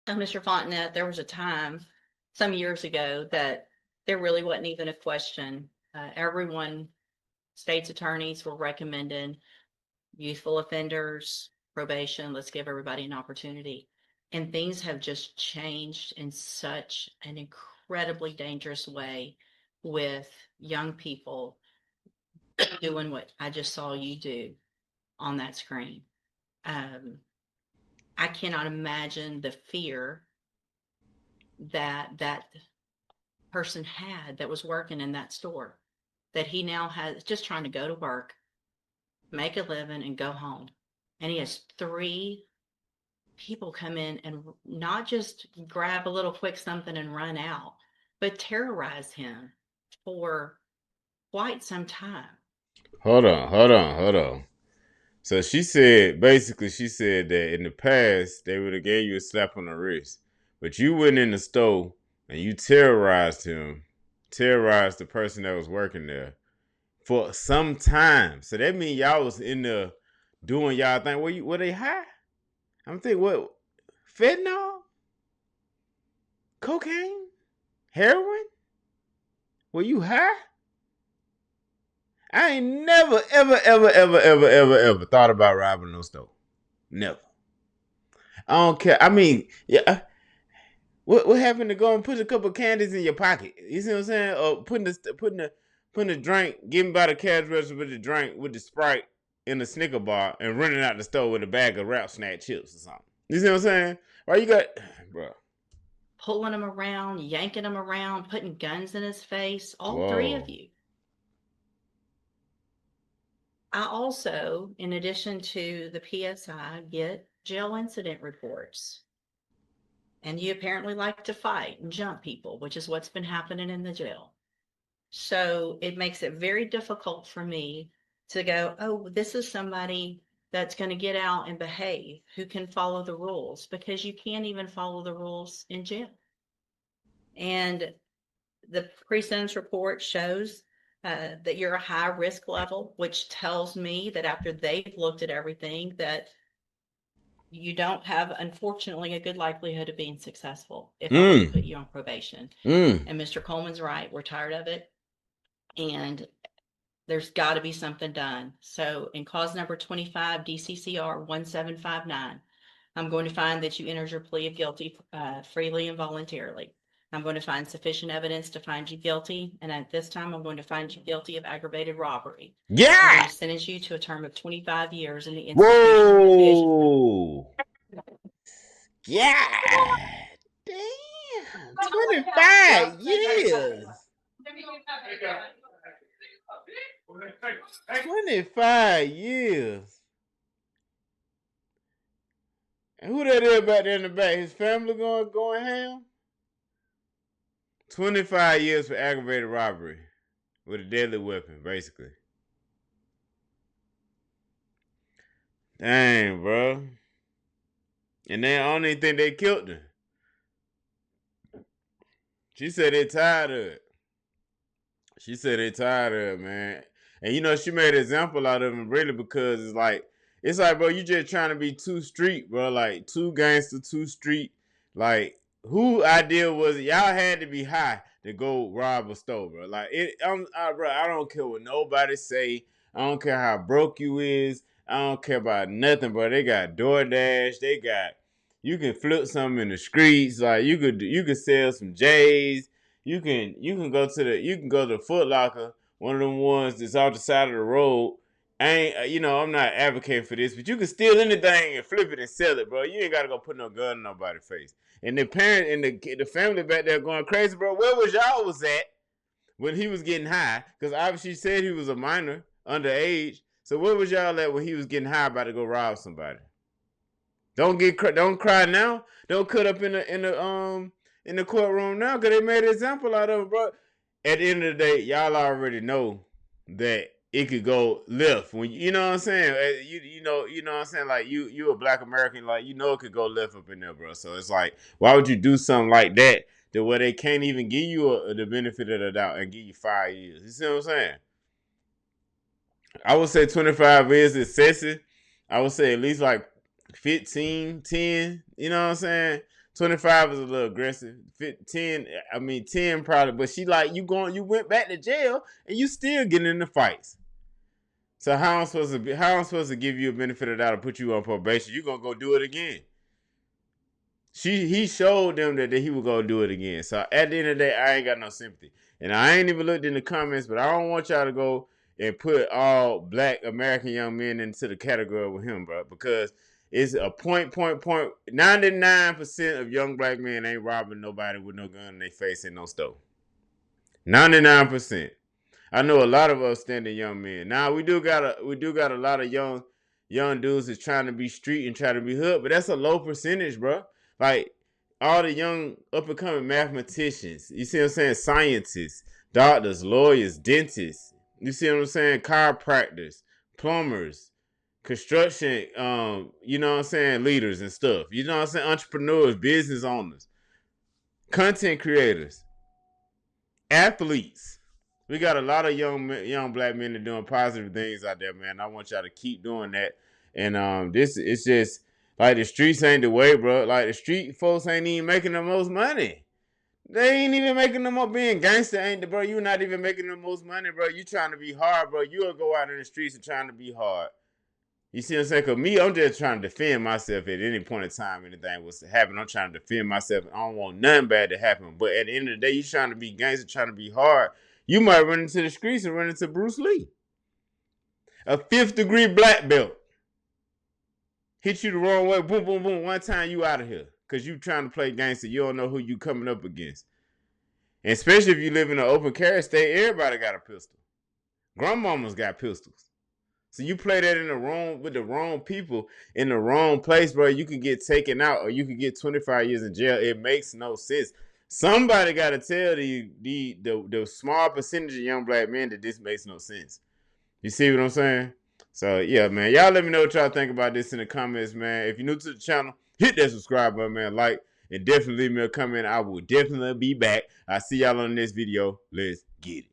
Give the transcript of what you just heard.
Mr. Fontenette, there was a time some years ago that there really wasn't even a question. Everyone, state's attorneys were recommending youthful offenders, probation. Let's give everybody an opportunity. And things have just changed in such an incredibly dangerous way with young people doing what I just saw you do on that screen. Um, I cannot imagine the fear that person had that was working in that store, that he now has just trying to go to work, make a living, and go home. And he has three people come in and not just grab a little quick something and run out, but terrorize him for quite some time. Hold on. So she said, basically, she said that in the past they would have gave you a slap on the wrist, but you went in the store and you terrorized him, terrorized the person that was working there for some time. So that means y'all was in there doing y'all thing. Were they high? I'm thinking what fentanyl, cocaine, heroin. Were you high? I ain't never, ever thought about robbing no store. Never. I don't care. I mean, yeah. What happened to go and put a couple of candies in your pocket? You see what I'm saying? Or putting the drink, getting by the cash register with the drink with the Sprite in the Snicker bar and running out the store with a bag of Rap Snack chips or something. You see what I'm saying? Why you got, bro? Pulling him around, yanking him around, putting guns in his face, all three of Whoa. you. I also, in addition to the PSI, get jail incident reports. And you apparently like to fight and jump people, which is what's been happening in the jail. So it makes it very difficult for me to go, oh, this is somebody that's going to get out and behave, who can follow the rules, because you can't even follow the rules in jail. And the pre-sentence report shows that you're a high risk level, which tells me that after they've looked at everything, that you don't have, unfortunately, a good likelihood of being successful if I were to Mm. put you on probation. Mm. And Mr. Coleman's right. We're tired of it. And there's got to be something done. So in cause number 25, DCCR 1759, I'm going to find that you entered your plea of guilty freely and voluntarily. I'm going to find sufficient evidence to find you guilty. And at this time, I'm going to find you guilty of aggravated robbery. I'm going Yeah. to sentence you to a term of 25 years in the institutional division. Whoa. Yeah. Damn. 25 years. 25 years. And who that is back there in the back? His family going ham? 25 years for aggravated robbery with a deadly weapon, basically. Dang, bro. And they only think they killed her. She said they tired of it. She said they tired of it, man. And you know, she made an example out of him really because it's like, bro, you just trying to be too street, bro. Like too gangster, too street. Like, who idea was it? Y'all had to be high to go rob a store, bro. Like bro, I don't care what nobody say. I don't care how broke you is. I don't care about nothing, bro. They got DoorDash. They got you can flip something in the streets. Like you could sell some J's. You can go to the Foot Locker, one of them ones that's off the side of the road. I ain't I'm not advocating for this, but you can steal anything and flip it and sell it, bro. You ain't gotta go put no gun in nobody's face. And the parent and the family back there going crazy, bro. Where was y'all was at when he was getting high? Because obviously he said he was a minor, underage. So where was y'all at when he was getting high about to go rob somebody? Don't cry now. Don't cut up in the courtroom now because they made an example out of it, bro. At the end of the day, y'all already know that it could go left when you know what I'm saying. You know what I'm saying. Like you a black American, like it could go left up in there, bro. So it's like, why would you do something like that? To where they can't even give you the benefit of the doubt and give you 5 years. You see what I'm saying? I would say 25 is excessive. I would say at least like 15, 10. You know what I'm saying? 25 is a little aggressive. 10 probably. But she like, you went back to jail and you still getting into fights. So how I'm supposed to give you a benefit of the doubt or put you on probation? You gonna go do it again. He showed them that he would go do it again. So at the end of the day, I ain't got no sympathy. And I ain't even looked in the comments, but I don't want y'all to go and put all black American young men into the category with him, bro. Because it's a point. 99% of young black men ain't robbing nobody with no gun in their face and no stove. 99%. I know a lot of outstanding young men. Now we do got a lot of young dudes that's trying to be street and trying to be hood, but that's a low percentage, bro. Like all the young up and coming mathematicians, you see what I'm saying? Scientists, doctors, lawyers, dentists. You see what I'm saying? Chiropractors, plumbers, construction, you know what I'm saying? Leaders and stuff. You know what I'm saying? Entrepreneurs, business owners, content creators, athletes. We got a lot of young black men that are doing positive things out there, man. I want y'all to keep doing that. And this it's just like the streets ain't the way, bro. Like the street folks ain't even making the most money. They ain't even making the most. Being gangster ain't the, bro. You not even making the most money, bro. You trying to be hard, bro. You'll go out in the streets and trying to be hard. You see what I'm saying? Cause me, I'm just trying to defend myself at any point in time. Anything was to happen, I'm trying to defend myself. I don't want nothing bad to happen. But at the end of the day, you trying to be gangster, trying to be hard. You might run into the streets and run into Bruce Lee. A 5th degree black belt. Hit you the wrong way, boom, boom, boom. One time you out of here. Because you trying to play gangster. You don't know who you coming up against. And especially if you live in an open carry state, everybody got a pistol. Grandmamas got pistols. So you play that in the wrong, with the wrong people in the wrong place, bro, you could get taken out or you could get 25 years in jail. It makes no sense. Somebody got to tell the small percentage of young black men that this makes no sense. You see what I'm saying? So, yeah, man. Y'all let me know what y'all think about this in the comments, man. If you're new to the channel, hit that subscribe button, man. Like, and definitely leave me a comment. I will definitely be back. I'll see y'all on the next video. Let's get it.